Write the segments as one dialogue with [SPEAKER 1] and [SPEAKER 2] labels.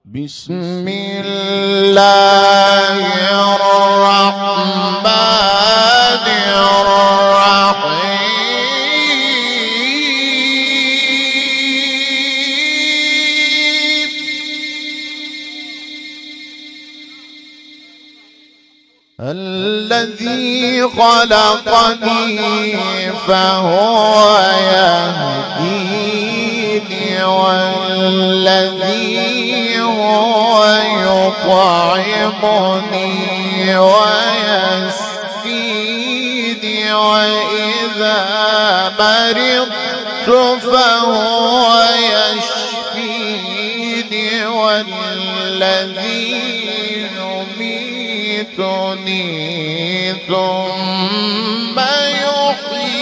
[SPEAKER 1] بسم الله الرحمن الرحيم. الذي خلقني فهو يهديني، والذي هو يطعمني ويسقيني، وإذا مرضت فهو يشفيني، والذي يميتني ثم يحيين،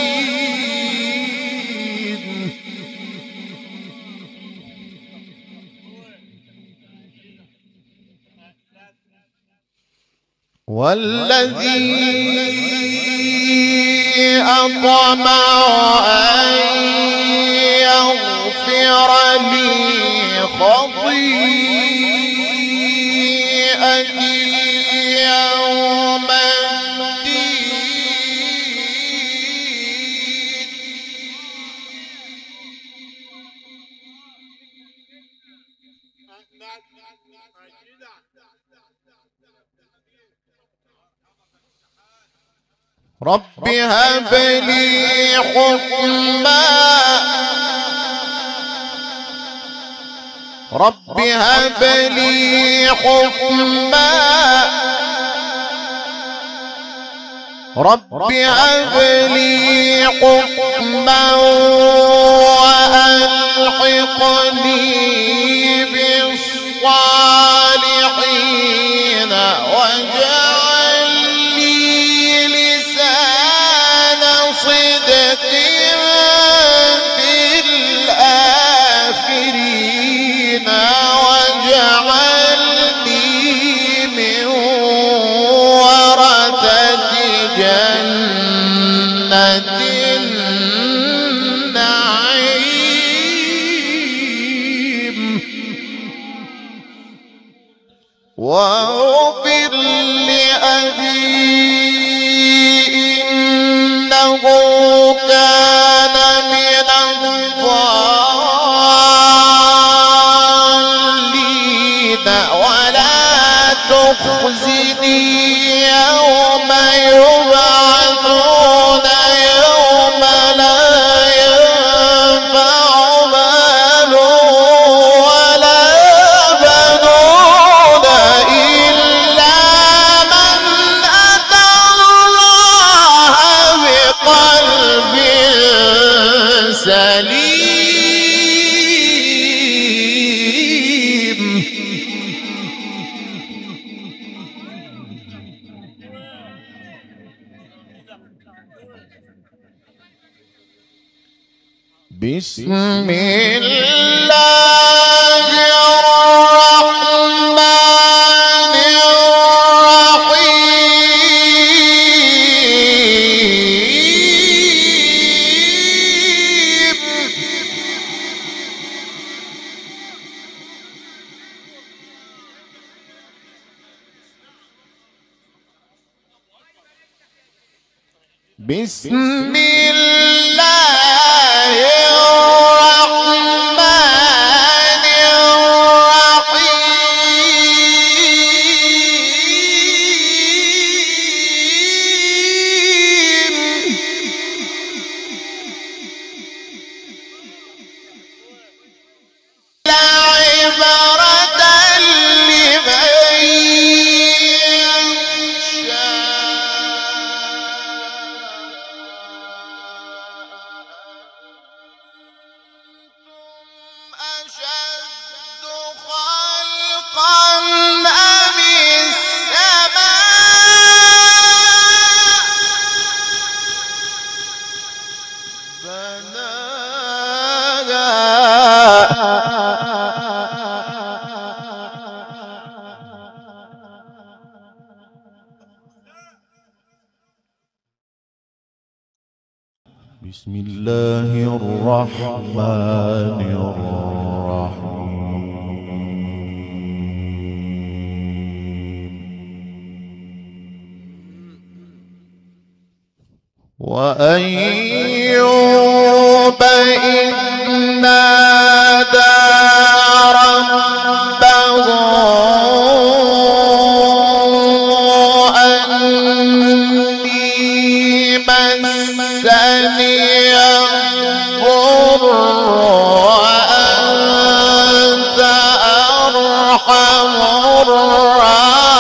[SPEAKER 1] والذي أطمع أن يغفر لي خطيئتي يوم الدين. رب هب لي حكما، رب هب لي حكما، رب هب لي حكما وألحقني بالصالحين، واجعل لي لسان صدق في الآخرين، واجعلني من ورثة جنة النعيم، واغفر لأبي إنه كان من الضالين، ولا تخزني يوم يبعثون، يوم لا ينفع مال ولا بنون إلا من أتى الله بقلب سليم. بسم الله الرحمن الرحيم. بسم الله الرحمن الرحيم. لا عبرة لمن يخشى. أشد خلقا أم السماء بناها. بسم الله الرحمن الرحيم. وأيوب إذ نادى ربه أني مسني الضر وأنت أرحم الراحمين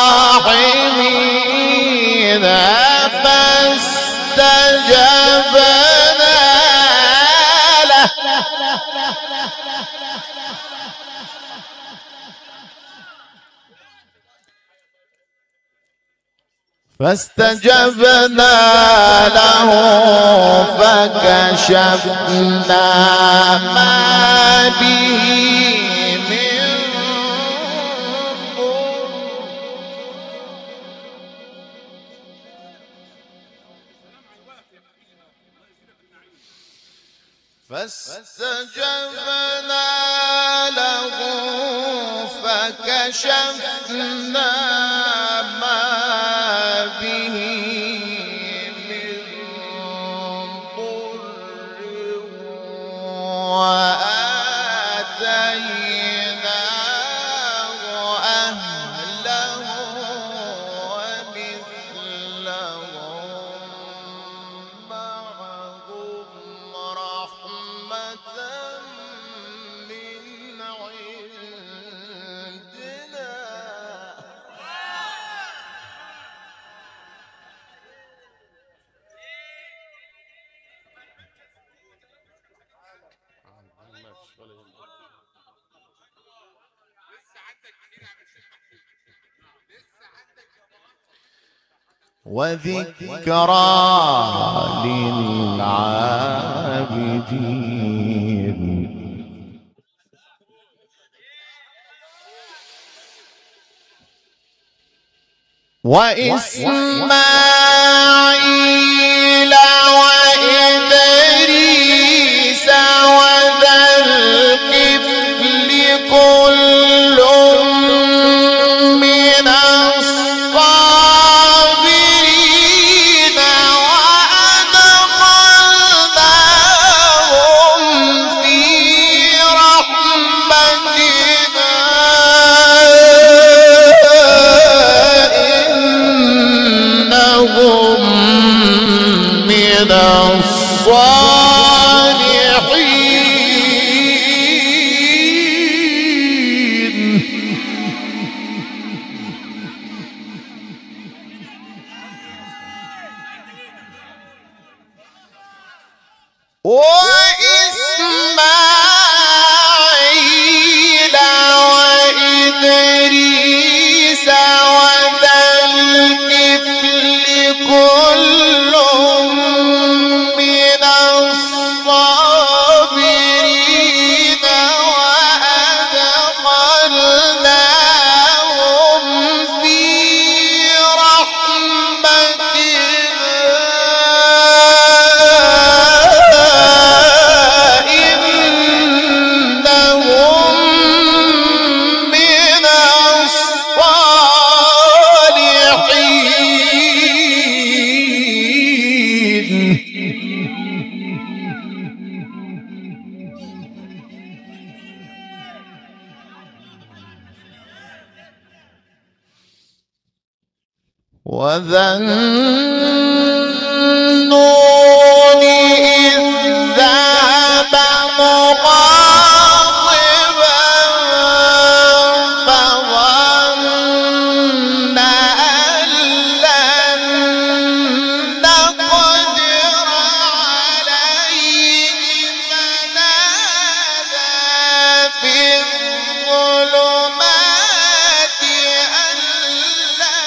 [SPEAKER 1] فاستجبنا له فكشفنا ما به من فاستجبنا له فكشفنا ما به من ضر وآتيناه أهله ومثلهم معهم رحمة من عندنا وذكرى للعابدين وإسماعيل وإدريس وذا الكفل كل من الصابرين وأدخلناهم في رحمتنا إنهم من الصالحين وإسماعيل وإدريس وذا الكفل كل من الصابرين وأدخلناهم في رحمتنا إنهم من الصالحين وذا النون إذ ذهب مغاضبا فظن أن لن نقدر عليه فنادى في الظلمات أن لا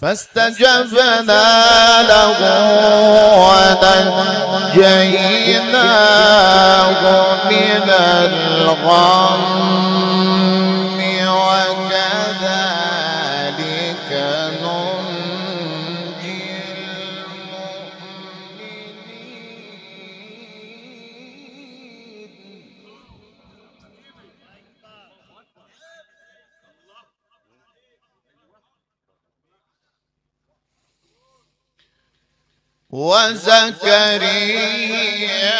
[SPEAKER 1] فاستجبنا له ونجيناه من الغم وكذلك ننجي المؤمنين. وزكريا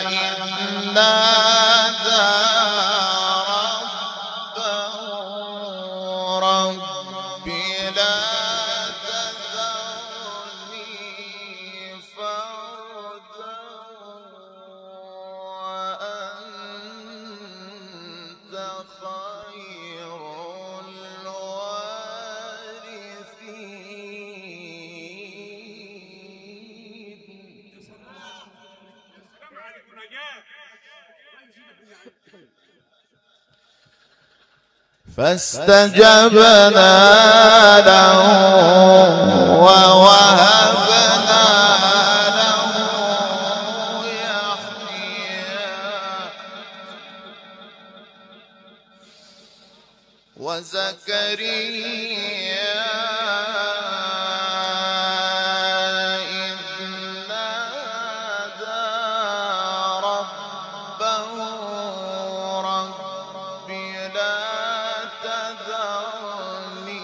[SPEAKER 1] إذ نادى ربه رب لا تذرني فردا وأنت خير فاستجبنا له ووهبنا له يحيى وزكريا إذ نادى ربه رب لا تذرني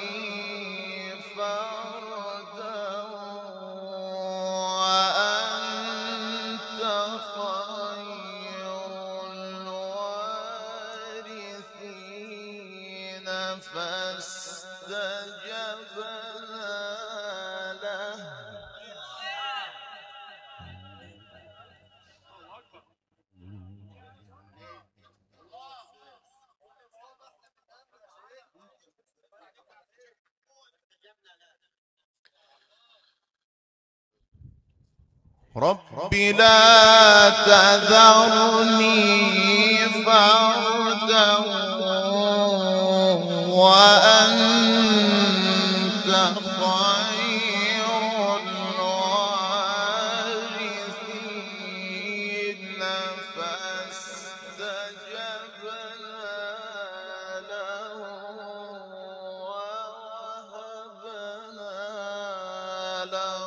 [SPEAKER 1] فردا وأنت خير الوارثين فاستجبنا له رب لا تذرني فردا وأنت خير الوارثين فاستجبنا له ووهبنا له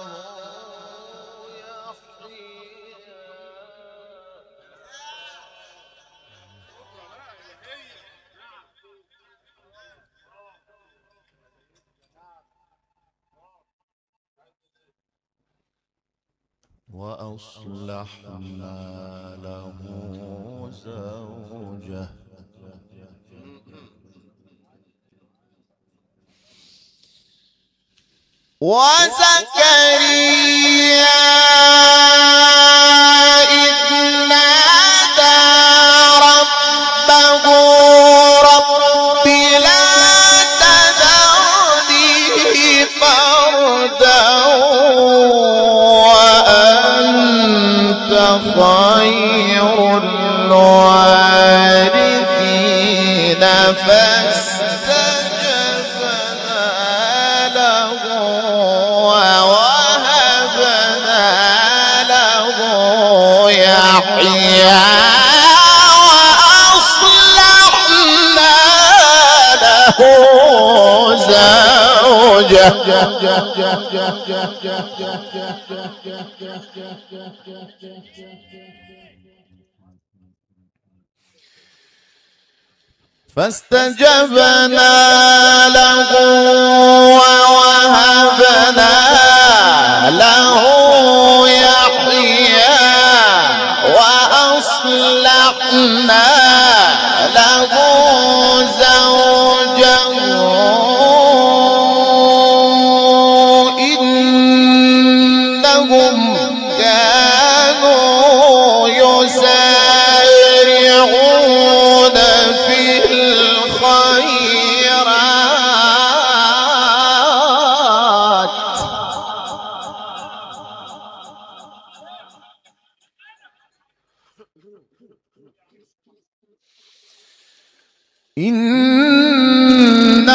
[SPEAKER 1] وأصلحنا له زوجه وزكريا إذ نادى ربه رب لا تذرني فردا وأنت خير الوارثين فاستجبنا له ووهبنا له يحيى وأصلحنا له زوجه فاستجبنا له ووهبنا له يحيى وأصلحنا له زوجه إنهم كانوا يسارعون في الخيرات إنهم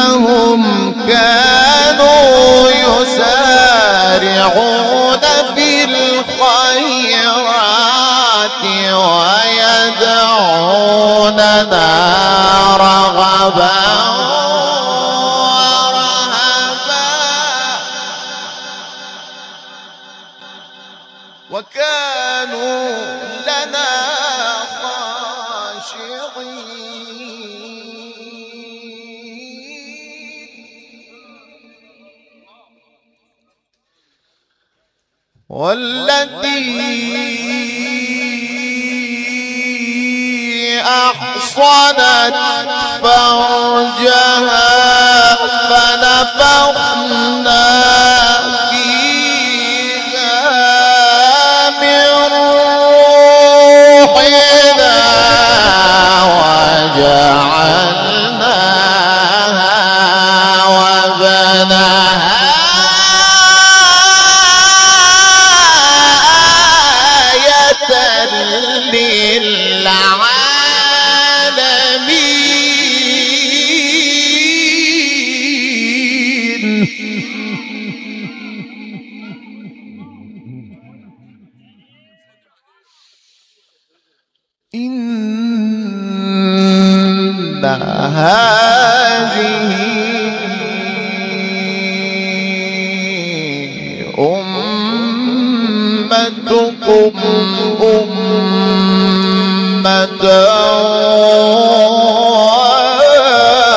[SPEAKER 1] والتي أحصنت فرجها فنفخنا فيها من روحنا وجعلناها وبناها آية للعالمين. إن هذه أمتكم أمة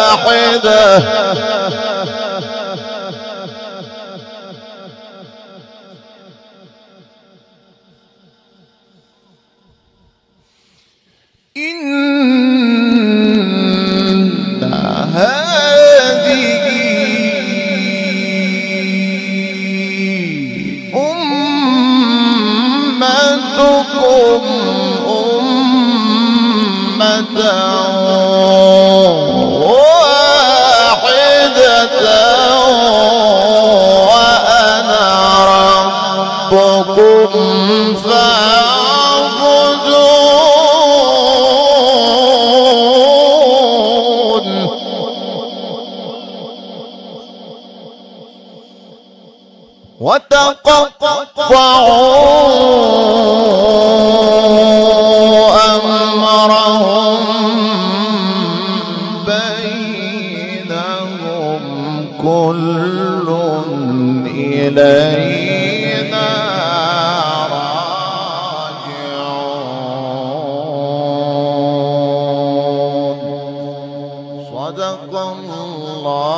[SPEAKER 1] واحدة إن هذه أمتكم أمة واحدة وأنا ربكم فاعبدون. وتقطعوا أمرهم بينهم كل إلينا راجعون. صدق الله